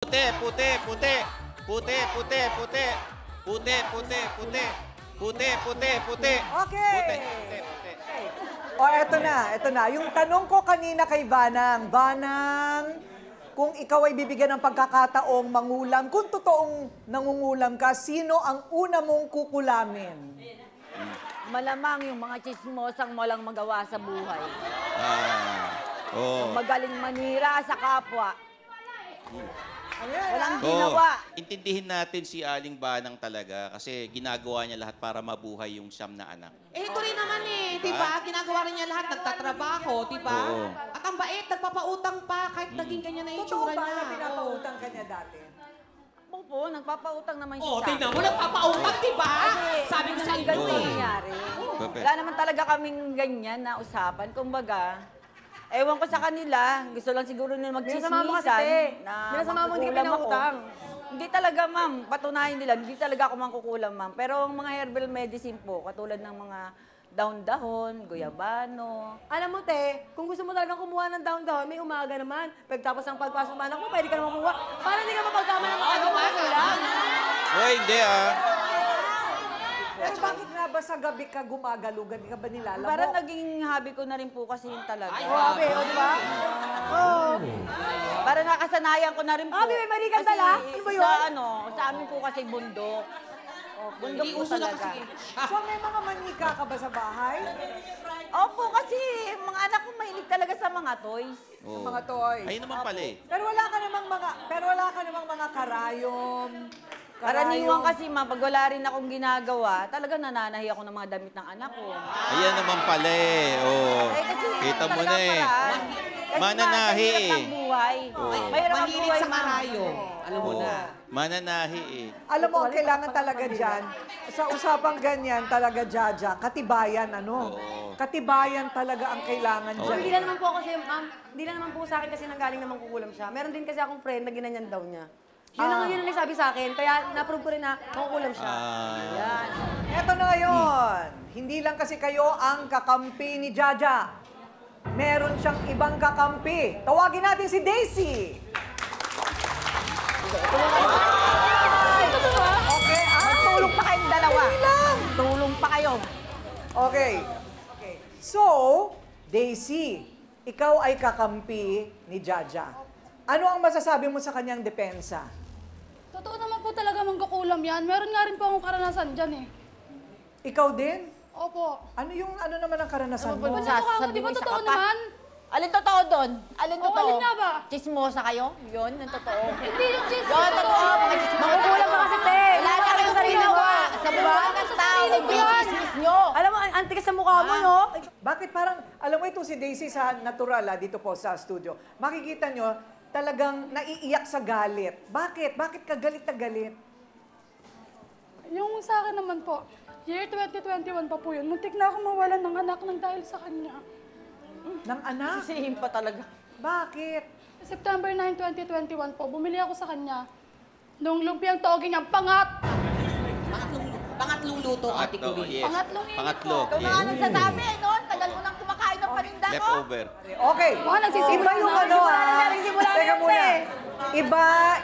Puti, puti, puti. Puti, puti, puti. Puti, puti, puti. Puti, puti, puti. Okay. Puti, puti, puti. O, eto na. Yung tanong ko kanina kay Banang, kung ikaw ay bibigyan ng pagkakataong mangulam, kung totoong nangungulam ka, sino ang una mong kukulamin? Malamang yung mga chismosang walang magawa sa buhay. Oh. Magaling manira sa kapwa. Ayan, Walang ginawa. Intindihin natin si Aling Banang talaga kasi ginagawa niya lahat para mabuhay yung siyam na anak. Eh, ito rin naman eh, di ba? Ginagawa rin niya lahat, nagtatrabaho, di ba? Oo. At ang bait, nagpapautang pa, kahit naging ganyan na yung Totoo itsura ba niya. na pinapautang ka niya dati? Opo, nagpapautang naman siya Oh, sa tingnan akin. mo, nagpapautang, di ba? Kasi Sabi ko sa inyo ganun eh. nangyari. Perfect. Wala naman talaga kaming ganyan na usapan. Kumbaga, ewan ko sa kanila, gusto lang siguro nila Minasama mo kasi, magchismisan te. na Minasama mo, hindi ka mangkukulam ako. pinautang. Hindi talaga, ma'am. Patunayan nila, hindi talaga ako mangkukulam, ma'am. Pero ang mga herbal medicine po, katulad ng mga daon-dahon, guyabano. Alam mo, te, kung gusto mo talagang kumuha ng down-down, may umaga naman. Pagtapos ng pagpasok ng anak mo, pwede ka naman kumuha. Para hindi ka mapagkama ng mga kulang. Hoy, hindi ah. Pero bakit nga ba sa gabi ka gumagalo? Gabi ka ba nilalamok? Parang naging hobby ko na rin po kasi yun talaga. Grabe, o diba? Para nakasanayan ko na rin po. Ah, may marikan Kasi tala? Ano ba yun? Sa amin po kasi bundok. Bundok Hindi po uso na talaga. kasi. So may mga manika ka ba sa bahay? Opo, kasi mga anak ko mahilig talaga sa mga toys. Oh. Mga toys. Ayun naman pala eh. Pero wala ka namang mga karayom. Karaniwan kasi pag wala rin akong ginagawa, talaga nananahi ako ng mga damit ng anak ko. Ayan naman pala eh. Oh. Kasi Kita mo talaga na eh. paraan. Kasi Mananahi mahirap eh. ang buhay. Mahirap ang Mahilig buhay, sa ma'am. karayo. Alam mo Oh. na. Mananahi eh. Alam mo, ang kailangan talaga dyan, sa usapang ganyan talaga, Jaja, katibayan, ano? Oo. Katibayan talaga ang kailangan dyan. Hindi lang naman po kasi, ma'am, hindi lang naman po sa akin kasi nanggaling naman kukulam siya. Meron din kasi akong friend na ginanyan daw niya. Yun ang nagsabi sa akin, kaya na-prove ko rin na makukulam siya. Yan. Eto na ngayon, hindi lang kasi kayo ang kakampi ni Jaja. Meron siyang ibang kakampi. Tawagin natin si Daisy. Okay, Magtulong pa kayong dalawa. Tulong pa kayo. Okay. So, Daisy, ikaw ay kakampi ni Jaja. Ano ang masasabi mo sa kanyang depensa? Totoo naman po talaga mangkukulam yan. Meron nga rin po akong karanasan dyan eh. Ikaw din? Opo. Ano naman ang karanasan mo? Ano ka? Di ba totoo naman? Alin totoo doon? Alin O, totoo? alin nga ba? Chismosa kayo? Yun, yung totoo. Hindi yung chismis. Yun, totoo. Mga chismosa. Makukulam ka kasi, te. Wala na kayong ginawa. Sa buwan ng tao, chismis nyo. Alam mo, ang tigas sa mukha mo, no? Bakit parang, alam mo ito si Daisy sa natural dito po sa studio. Makikita nyo, talagang naiiyak sa galit. Bakit? Bakit ka galit na galit? Yung sa akin naman po, year 2021 pa po yun. Muntik na ako mawalan ng anak nang dahil sa kanya. Ng anak? Sisihin pa talaga. Bakit? September 9, 2021 po, bumili ako sa kanya nung lumpiang toge niya, pangat! Pangatlong luto, Ate Pangatlo, Kubi. yes. Pangatlong init Pangatlo, po. Ito na nga nagsasabi, no? Tagal mo nang kumakain ng paninda ko. Leftover. Okay. Baka nagsisimula Iba yung na. ano Teka muna.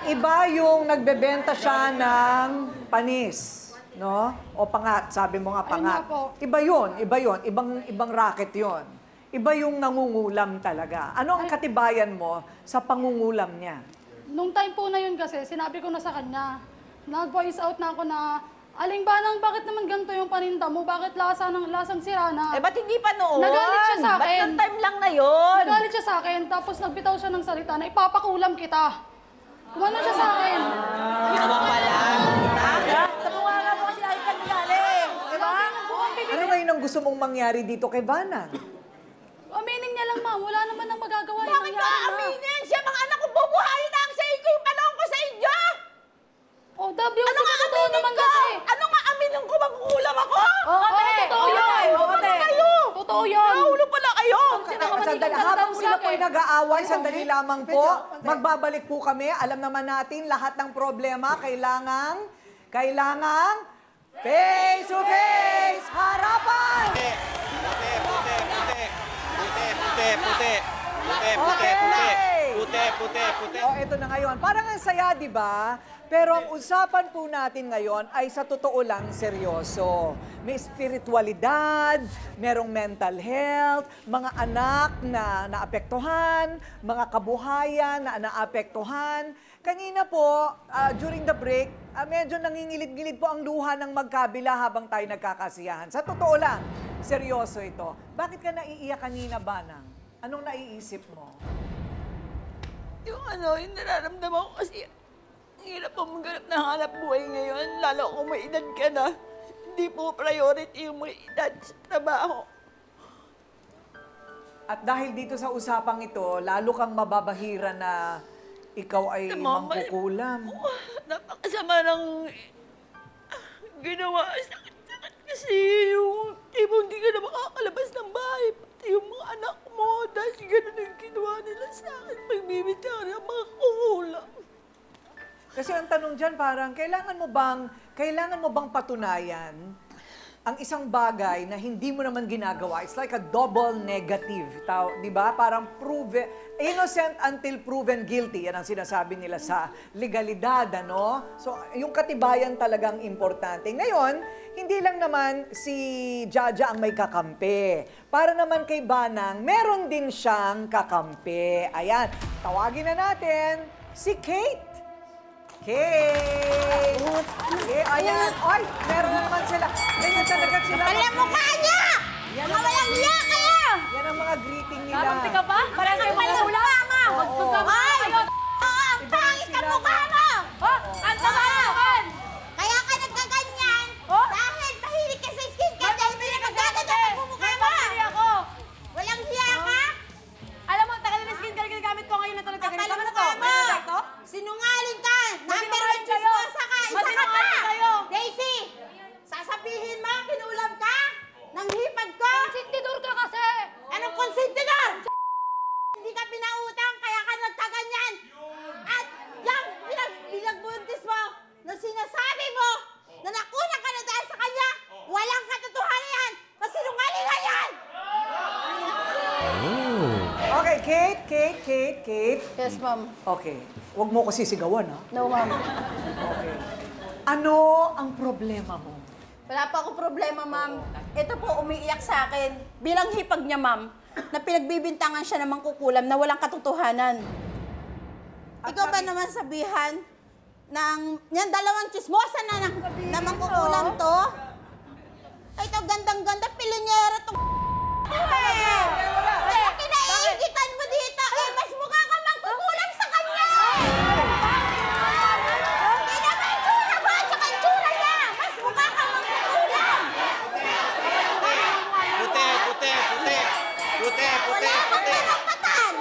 Iba yung nagbebenta siya ng panis. No? O pangat, sabi mo nga Ayun pangat. nga po. Iba yun. Ibang racket yun. Iba yung nangungulam talaga. Ano ang katibayan mo sa pangungulam niya? Nung time po na yun kasi, sinabi ko na sa kanya, nag-voice out na ako na, Aling Banang, bakit naman ganito yung paninda mo? Bakit lasang sira na? Eh, ba't hindi pa noon? Nagalit siya sa akin. Ba't ng time lang na yun? Nagalit siya sa akin, tapos nagbitaw siya ng salita na ipapakulam kita. Kumano siya sa akin. Ginawa pala. Sa bunga nga mo kasi lagi kang galing. Diba? Ano ngayon ang gusto mong mangyari dito kay Banang? Aminin niya lang, ma'am. Wala naman ang magagawa. Bakit Nangyari ka na. aminin? Siya mga anak ko bubuhayin na ang sa ko yung panahon ko sa inyo! Oh, W, Ano nga totoo aminin naman ko? kasi. Ano nga aminin ko? Magkukulam ako? Oo, te. Totoo yun. Oo, te. Kayo! Totoo yun. Nahulo pala kayo! Sandali, habang sila po'y nag-aaway, sandali lamang po, magbabalik po kami. Alam naman natin, lahat ng problema, kailangang face to face, harapan! Puti, puti, puti, puti. Puti, puti, puti. Puti, puti, Okay. puti. puti, puti, puti. O, eto na ngayon. Parang ang saya, di ba? Pero ang usapan po natin ngayon ay sa totoo lang seryoso. May spiritualidad, merong mental health, mga anak na naapektuhan, mga kabuhayan na naapektuhan. Kanina po, during the break, medyo nangingilid-ngilid po ang luha ng magkabila habang tayo nagkakasiyahan. Sa totoo lang, seryoso ito. Bakit ka naiiyak kanina, Banang? Anong naiisip mo? Yung nararamdaman ko kasi, ang hirap po maghanap ng hanap buhay ngayon, lalo kung may edad ka na. Hindi po priority yung may edad sa trabaho. At dahil dito sa usapang ito, lalo kang mababahira na ikaw ay mangkukulam. Napakasama ng ginawa. Sakit-sakit kasi yung tipo hindi ka na makakalabas ng bahay. Pati yung mga anak mo, dahil gano'n ang ginawa nila sa akin. Magbibitaw ng mga kukulam. Kasi ang tanong dyan parang, kailangan mo bang patunayan ang isang bagay na hindi mo naman ginagawa? It's like a double negative. Di ba? Parang innocent until proven guilty. Yan ang sinasabi nila sa legalidad, ano? So, yung katibayan talagang importante. Ngayon, hindi lang naman si Jaja ang may kakampi. Para naman kay Banang, meron din siyang kakampi. Ayan, tawagin na natin si Kate. Kate! Ayan. Ay, meron na naman sila. Ganyan talaga sila. Alam mo ka niya! Yan Mga ang walang hiya kayo! Yan ang mga greeting nila. Kakampi ka pa? Parang kayo mga hula. Magpagkampi kayo. Ang pangit ang mukha mo! Oh, ang tama naman! Kaya ka nagkaganyan Oh? dahil mahilig ka sa skincare dahil pinagagagad ang pagmumukha mo! Hindi ako. Walang hiya ka! Alam mo, tagal na skincare ginagamit ko ngayon na ito nagkaganito. Kapal Ano mukha to? mo! May epekto? Sinungaling ka! Number Masinungaling one kayo! chismosa ka! Isa ka pa! Masinungaling kayo! Daisy! Sasabihin mo, kinulam ka ng hipag ko! Sintidor ka kasi! Anong konsentidor? Hindi ka pinautang, kaya ka nagkaganyan! At yung pinagbuntis mo na sinasabi mo na nakunan ka na dahil sa kanya, walang katotohanan yan! Masinungaling yan! Okay, Kate. Yes, ma'am. Okay. Huwag mo ko sisigawan, ha? No, ma'am. Okay. Ano ang problema mo? Wala pa akong problema, ma'am. Ito po, umiiyak sa akin. Bilang hipag niya, ma'am, na pinagbibintangan siya ng mangkukulam na walang katotohanan. Ikaw ba naman sabihan ng yan dalawang chismosa na mangkukulam to? Ay, ito gandang-ganda, pilinyera to. Kaya kinaiigitan mo dito, eh, mas mukha ka mangkukulam sa kanya! Hindi na ba itsura mo at saka itsura niya? Mas mukha ka mangkukulam! Puti, puti, puti. Puti, puti, Wala kang puti. karapatan!